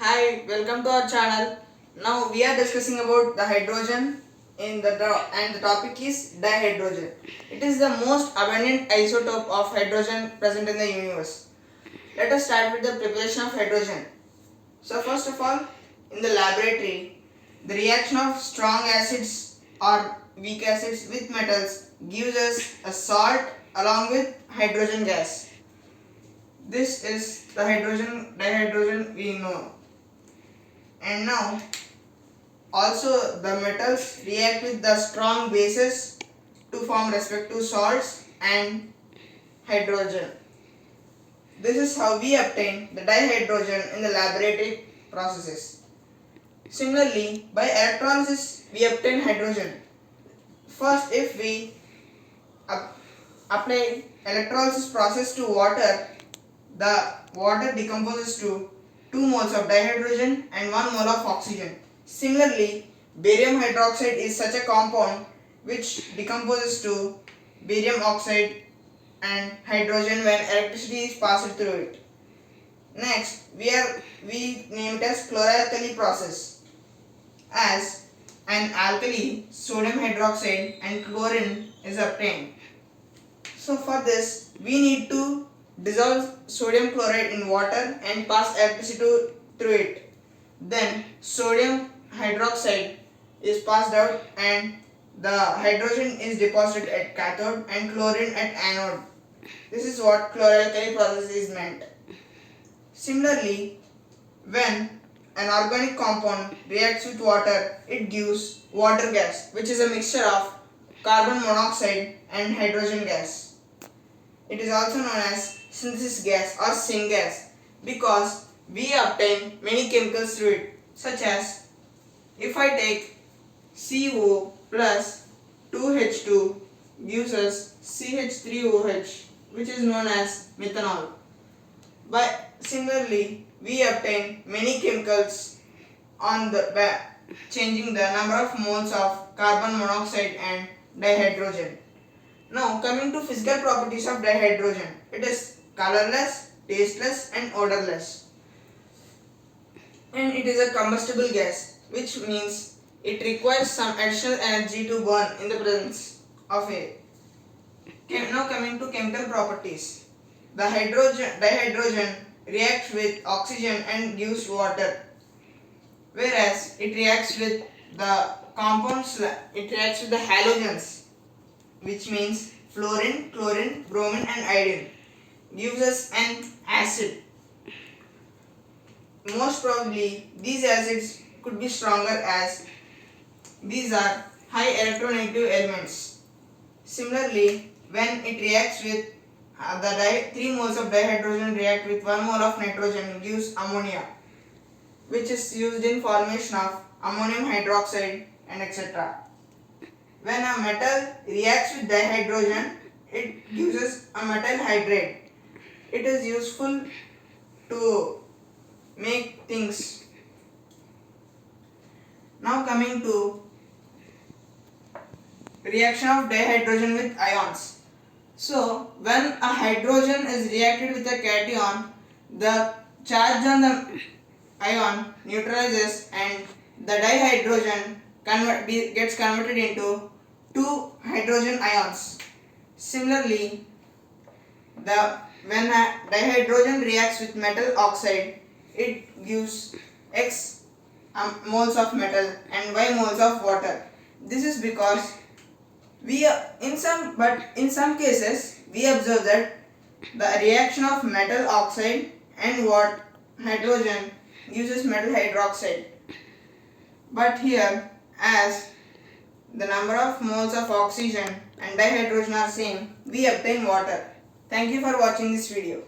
Hi, welcome to our channel. Now we are discussing about the hydrogen and the topic is dihydrogen. It is the most abundant isotope of hydrogen present in the universe. Let us start with the preparation of hydrogen. So first of all, in the laboratory, the reaction of strong acids or weak acids with metals gives us a salt along with hydrogen gas. This is the dihydrogen we know. And now also the metals react with the strong bases to form respective salts and hydrogen. This is how we obtain the dihydrogen in the laboratory processes. Similarly, by electrolysis we obtain hydrogen. First, if we apply electrolysis process to water, the water decomposes to 2 moles of dihydrogen and 1 mole of oxygen. Similarly, barium hydroxide is such a compound which decomposes to barium oxide and hydrogen when electricity is passed through it. Next, we name it as chloralkali process, as an alkali, sodium hydroxide and chlorine is obtained. So for this, we need to dissolve sodium chloride in water and pass electricity through it. Then sodium hydroxide is passed out and the hydrogen is deposited at cathode and chlorine at anode. This is what chloralkali process is meant. Similarly, when an organic compound reacts with water, it gives water gas, which is a mixture of carbon monoxide and hydrogen gas. It is also known as synthesis gas or syngas because we obtain many chemicals through it, such as if I take CO plus 2H2 gives us CH3OH, which is known as methanol. But similarly, we obtain many chemicals by changing the number of moles of carbon monoxide and dihydrogen. Now coming to physical properties of dihydrogen, it is colorless, tasteless and odorless. And it is a combustible gas, which means it requires some additional energy to burn in the presence of air. Now coming to chemical properties. The dihydrogen reacts with oxygen and gives water, whereas it reacts with the halogens, which means fluorine, chlorine, bromine and iodine, gives us an acid. Most probably these acids could be stronger as these are high electronegative elements. Similarly, when it reacts with 3 moles of dihydrogen react with 1 mole of nitrogen gives ammonia, which is used in formation of ammonium hydroxide and etc. When a metal reacts with dihydrogen, it gives us a metal hydride. It is useful to make things. Now coming to reaction of dihydrogen with ions. So when a hydrogen is reacted with a cation, the charge on the ion neutralizes and the dihydrogen gets converted into 2 hydrogen ions. Similarly, when a dihydrogen reacts with metal oxide, it gives X moles of metal and Y moles of water. This is because in some cases we observe that the reaction of metal oxide and hydrogen gives us metal hydroxide. But here, as the number of moles of oxygen and dihydrogen are same, we obtain water. Thank you for watching this video.